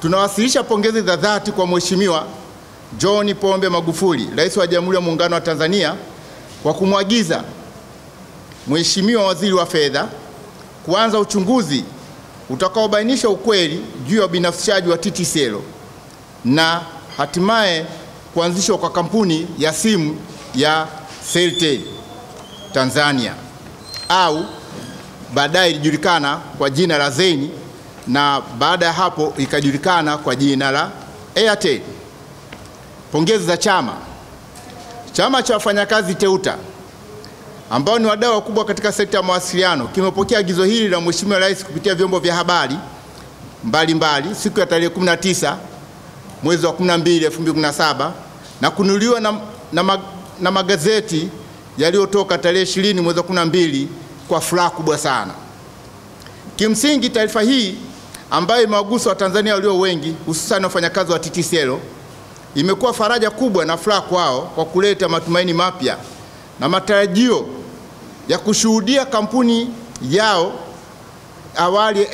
tunawasilisha pongezi za dhati kwa Mheshimiwa John Pombe Magufuli, Rais wa Jamhuri ya Muungano wa Tanzania, kwa kumwagiza Mheshimiwa Waziri wa Fedha kuanza uchunguzi utakaobainisha ukweli juu ya ubinafsishaji wa TTCL na hatimaye kuanzishwa kwa kampuni ya simu ya Celtel Tanzania, au baadaye ilijulikana kwa jina la Zeni, na baada ya hapo ikajulikana kwa jina la Airtel. Pongezi za Chama cha Wafanyakazi TEUTA, ambao ni wadau wakubwa katika sekta ya mawasiliano, kimepokea agizo hili la Mheshimiwa Rais kupitia vyombo vya habari mbalimbali siku ya tarehe 19 mwezi wa 12 2017 na kununuliwa na magazeti yaliyotoka tarehe 20 mwezi wa 12 kwa furaha kubwa sana. Kimsingi, taarifa hii ambayo imewagusa Watanzania walio wengi, hususan wafanyakazi wa TTCL, imekuwa faraja kubwa na furaha kwao kwa kuleta matumaini mapya na matarajio ya kushuhudia kampuni yao awali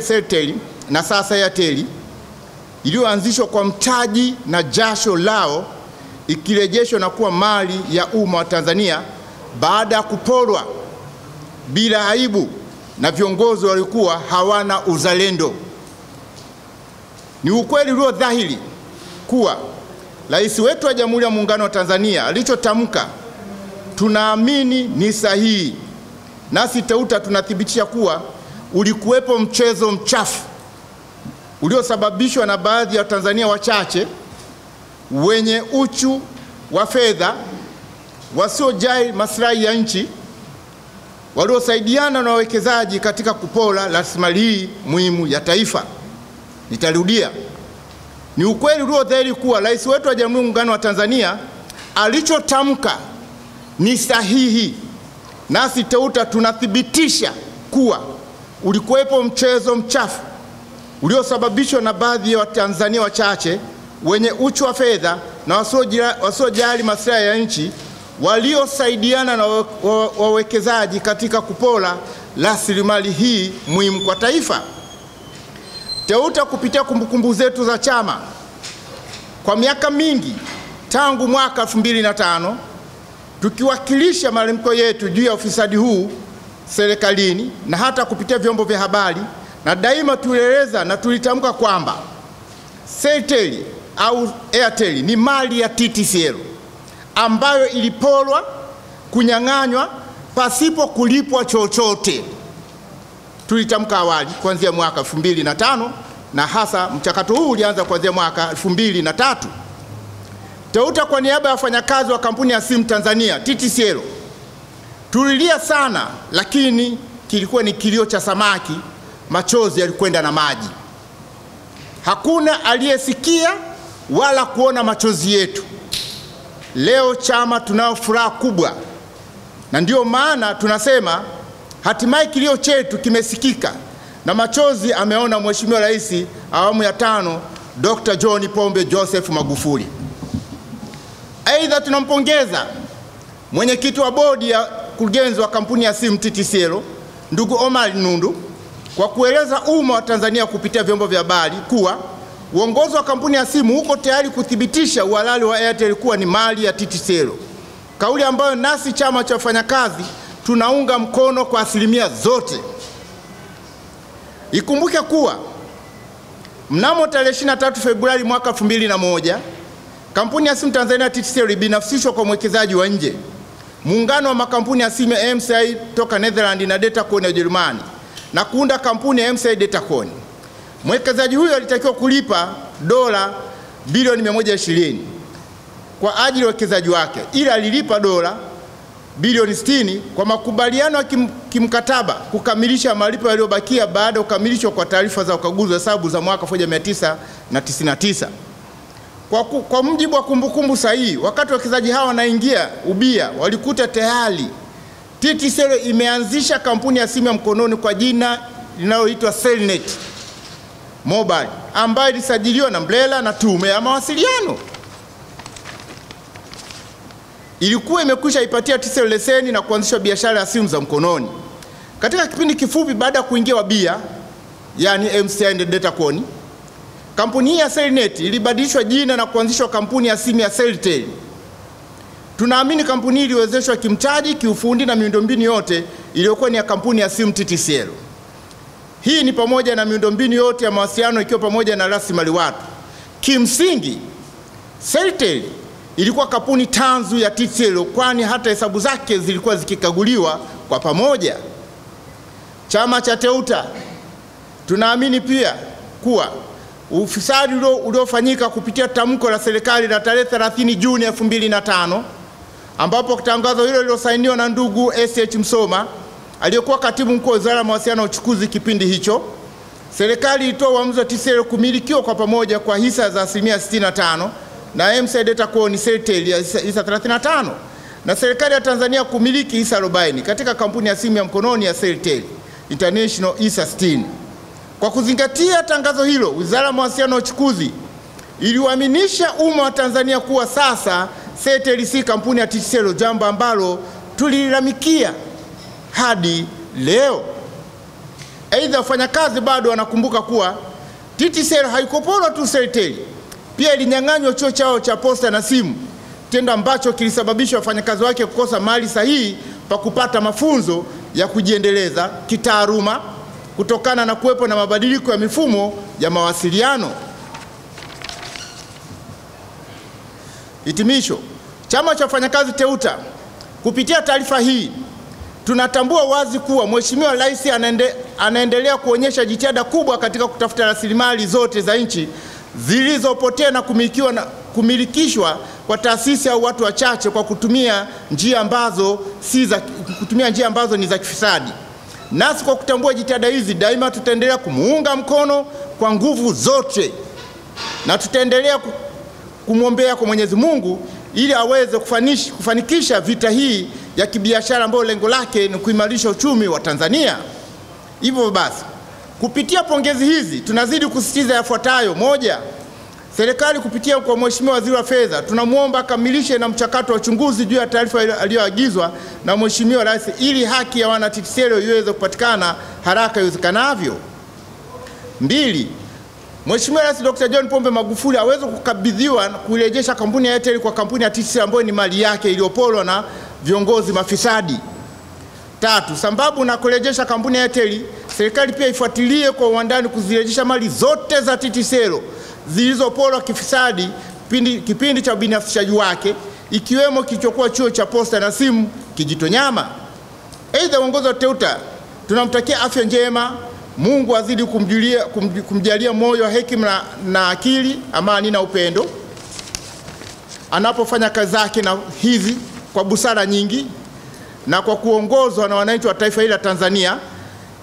Celtel na sasa Airtel iliyoanzishwa kwa mtaji na jasho lao ikirejeshwa na kuwa mali ya umma wa Tanzania baada ya kuporwa bila aibu na viongozi walikuwa hawana uzalendo. Ni ukweli ulio dhahiri kuwa Rais wetu wa Jamhuri ya Muungano wa Tanzania alichotamka tunaamini ni sahihi, nasi TEUTA tunathibitisha kuwa ulikuwepo mchezo mchafu uliosababishwa na baadhi ya Watanzania wachache wenye uchu wa fedha, wasiojali maslahi ya nchi, waliosaidiana na wawekezaji katika kupora rasilimali hii muhimu ya taifa. Nitarudia, ni ukweli ulio dhahiri kuwa Rais wetu wa Jamhuri ya Muungano wa Tanzania alichotamka ni sahihi, nasi TEUTA tunathibitisha kuwa ulikuwepo mchezo mchafu uliosababishwa na baadhi ya Watanzania wachache wenye uchu wa fedha na wasiojali maslahi ya nchi, waliosaidiana na wawekezaji katika kupora rasilimali hii muhimu kwa taifa. TEUTA kupitia kumbukumbu zetu za chama kwa miaka mingi tangu mwaka 2005 tukiwakilisha malalamiko yetu juu ya ufisadi huu serikalini na hata kupitia vyombo vya habari, na daima tulieleza na tulitamka kwamba Celtel au Airtel ni mali ya TTCL ambayo iliporwa, kunyang'anywa pasipo kulipwa chochote. Tulitamka awali kuanzia mwaka 2005 na hasa mchakato huu ulianza kuanzia mwaka 2003. TEUTA kwa niaba ya wafanyakazi wa kampuni ya simu Tanzania TTCL tulilia sana, lakini kilikuwa ni kilio cha samaki, machozi yalikwenda na maji. Hakuna aliyesikia wala kuona machozi yetu. Leo chama tunao furaha kubwa, na ndio maana tunasema hatimaye kilio chetu kimesikika na machozi ameona Mheshimiwa Rais awamu ya 5 Dr. John Pombe Joseph Magufuli. Aidha, tunampongeza mwenyekiti wa bodi ya kurugenzi wa kampuni ya simu TTCL ndugu Omar Nundu kwa kueleza umma wa Tanzania kupitia vyombo vya habari kuwa uongozi wa kampuni ya simu uko tayari kuthibitisha uhalali wa Airtel kuwa ni mali ya TTCL, kauli ambayo nasi chama cha wafanyakazi tunaunga mkono kwa asilimia zote. Ikumbuke kuwa mnamo tarehe 23 Februari mwaka 2001 kampuni ya simu Tanzania TTCL ibinafsishwa kwa mwekezaji wa nje, muungano wa makampuni ya simu ya MCI toka Netherlands na Datacom ya Ujerumani, na kuunda kampuni ya MCI Datacom. Mwekezaji huyo alitakiwa kulipa dola bilioni 120 kwa ajili ya uwekezaji wake, ila alilipa dola bilioni 60 kwa makubaliano ya kimkataba kukamilisha malipo yaliyobakia baada ya kukamilishwa kwa taarifa za ukaguzi wa hesabu za mwaka 1999. Kwa mujibu wa kumbukumbu sahihi, wakati wawekezaji hawa wanaingia ubia, walikuta tayari TTCL imeanzisha kampuni ya simu ya mkononi kwa jina linaloitwa Celnet Mobile, ambayo ilisajiliwa na BRELA na Tume ya Mawasiliano. Ilikuwa imekwisha ipatia TTCL leseni na kuanzisha biashara ya simu za mkononi. Katika kipindi kifupi baada ya kuingia wabia, yani MCI na Datacom, Kampuni hii ya Selnet ilibadilishwa jina na kuanzishwa kampuni ya simu ya Celtel. Tunaamini kampuni hii iliwezeshwa kimtaji, kiufundi na miundombinu yote iliyokuwa ni ya kampuni ya simu TTCL. Hii ni pamoja na miundombinu yote ya mawasiliano ikiwa pamoja na rasilimali watu. Kimsingi, Celtel ilikuwa kampuni tanzu ya TTCL, kwani hata hesabu zake zilikuwa zikikaguliwa kwa pamoja. Chama cha Teuta tunaamini pia kuwa ufisadi uliofanyika kupitia tamko la serikali la tarehe 30 Juni 2005, ambapo tangazo hilo lilosainiwa na ndugu SH Msoma aliyekuwa katibu mkuu wa Wizara ya Mawasiliano na Uchukuzi kipindi hicho. Serikali ilitoa uamuzi wa TTCL kumilikiwa kwa pamoja kwa hisa za 65% na MCI Datacom ni Celtel ya hisa 35%, na serikali ya Tanzania kumiliki hisa 40 katika kampuni ya simu ya mkononi ya Celtel International hisa 60. Kwa kuzingatia tangazo hilo, Wizara ya Mawasiliano na Uchukuzi iliuaminisha umma wa Tanzania kuwa sasa Celtel si kampuni ya TTCL, jambo ambalo tulilalamikia hadi leo. Aidha, wafanyakazi bado wanakumbuka kuwa TTCL haikuporwa tu Celtel, pia ilinyang'anywa chuo chao cha posta na simu, tendo ambacho kilisababisha wafanyakazi wake kukosa mali sahihi pa kupata mafunzo ya kujiendeleza kitaaluma kutokana na kuwepo na mabadiliko ya mifumo ya mawasiliano. Hitimisho, chama cha wafanyakazi Teuta kupitia taarifa hii tunatambua wazi kuwa Mheshimiwa Rais anaendelea kuonyesha jitihada kubwa katika kutafuta rasilimali zote za nchi zilizopotea na kumilikishwa kwa taasisi au watu wachache kwa kutumia njia ambazo ni za kifisadi. Nasi kwa kutambua jitihada hizi, daima tutaendelea kumuunga mkono kwa nguvu zote, na tutaendelea kumwombea kwa Mwenyezi Mungu ili aweze kufanikisha vita hii ya kibiashara ambayo lengo lake ni kuimarisha uchumi wa Tanzania. Hivyo basi, kupitia pongezi hizi tunazidi kusisitiza yafuatayo: moja, serikali kupitia kwa Mheshimiwa Waziri wa Fedha tunamuomba akamilishe na mchakato wa uchunguzi juu ya taarifa aliyoagizwa na Mheshimiwa Rais ili haki ya wana TTCL iweze kupatikana haraka iwezekanavyo. Mbili, Mheshimiwa Rais Dr. John Pombe Magufuli aweze kukabidhiwa kurejesha kampuni ya Airtel kwa kampuni ya TTCL ambayo ni mali yake iliyoporwa na viongozi mafisadi. Tatu, sababu na kurejesha kampuni ya Airtel, serikali pia ifuatilie kwa uandani kuzirejesha mali zote za TTCL zilizoporwa kifisadi kipindi cha ubinafsishaji wake, ikiwemo kilichokuwa chuo cha posta na simu Kijitonyama. Aidha, uongozi wa Teuta tunamtakia afya njema, Mungu azidi kumjalia moyo wa hekima na akili, amani na upendo anapofanya kazi zake na hizi kwa busara nyingi na kwa kuongozwa na wananchi wa taifa hili la Tanzania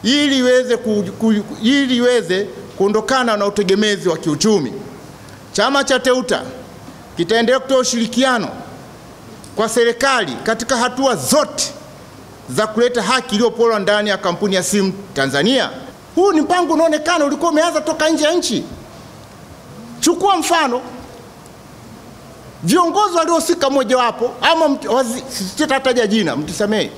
ili iweze kuondokana na utegemezi wa kiuchumi. Chama cha Teuta kitaendelea kutoa ushirikiano kwa serikali katika hatua zote za kuleta haki iliyoporwa ndani ya kampuni ya simu Tanzania. Huu ni mpango unaonekana ulikuwa umeanza toka nje ya nchi. Chukua mfano, viongozi waliohusika mojawapo ama sitataja jina, mtusamee,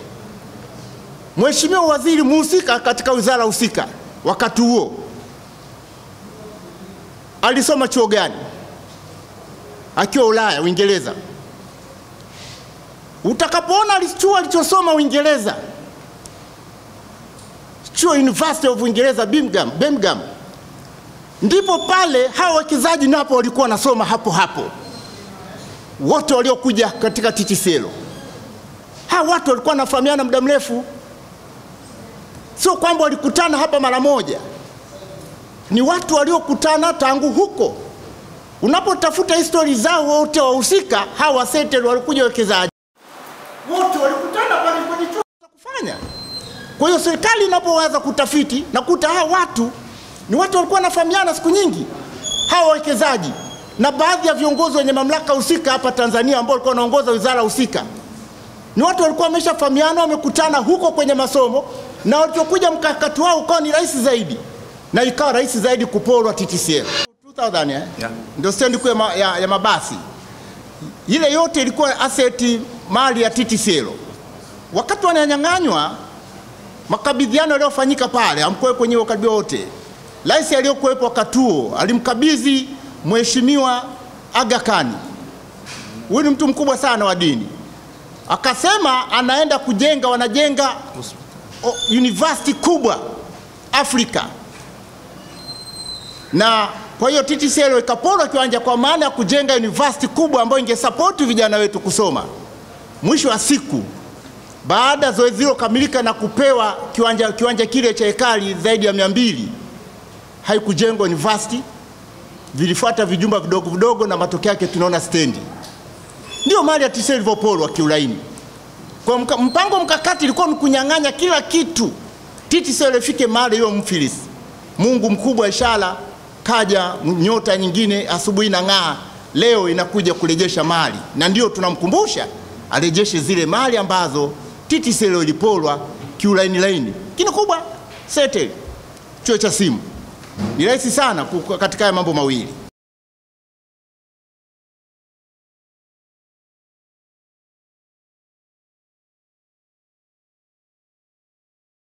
Mheshimiwa waziri muhusika katika wizara husika wakati huo alisoma chuo gani? Akiwa Ulaya, Uingereza. Utakapoona chuo alichosoma Uingereza, chuo University of Uingereza Birmingham, ndipo pale hawa wawekezaji napo walikuwa wanasoma hapo. Wote waliokuja katika TTCL, hawa watu walikuwa wanafahamiana muda mrefu, sio kwamba walikutana hapa mara moja. Ni watu waliokutana tangu huko. Unapotafuta history zao wote wahusika, hawa Celtel walikuja wawekezaji, wote walikutana pale kwenye chuo kufanya. Kwa hiyo serikali inapoanza kutafiti na kuta hawa watu ni watu walikuwa wanafahamiana siku nyingi, hawa wawekezaji na baadhi ya viongozi wenye mamlaka husika hapa Tanzania ambao walikuwa wanaongoza wizara husika, ni watu walikuwa wameshafahamiana, wamekutana huko kwenye masomo, na walipokuja mkakati wao ukawa ni rahisi zaidi, na ikawa rahisi zaidi kuporwa TTCL. 2000 ndio stendi kuu ya mabasi. Ile yote ilikuwa asset mali ya TTCL. Wakati wananyang'anywa, makabidhiano yaliyofanyika pale, amkoe kwenye wakati wote, rais aliyokuwepo wakati huo alimkabidhi Mheshimiwa Aga Khan. Huyu ni mtu mkubwa sana wa dini. Akasema anaenda kujenga, wanajenga university kubwa Afrika. Na kwa hiyo TTCL ikaporwa kiwanja kwa maana ya kujenga university kubwa ambayo ingesupport vijana wetu kusoma. Mwisho wa siku, baada zoezi hilo kamilika na kupewa kiwanja kile cha ekari zaidi ya 200, haikujengwa university, vilifuata vijumba vidogo vidogo na matokeo yake tunaona stendi. Ndio mali ya TTCL ilivyoporwa kiulaini. Kwa mpango mkakati ilikuwa ni kunyang'anya kila kitu TTCL ifike mahali hiyo mfilisi. Mungu mkubwa, ishara kaja nyota nyingine asubuhi na ng'aa, leo inakuja kurejesha mali, na ndio tunamkumbusha arejeshe zile mali ambazo TTCL iliporwa kiulaini. Kina kubwa Settle, chuo cha simu. Ni rahisi sana katika mambo mawili.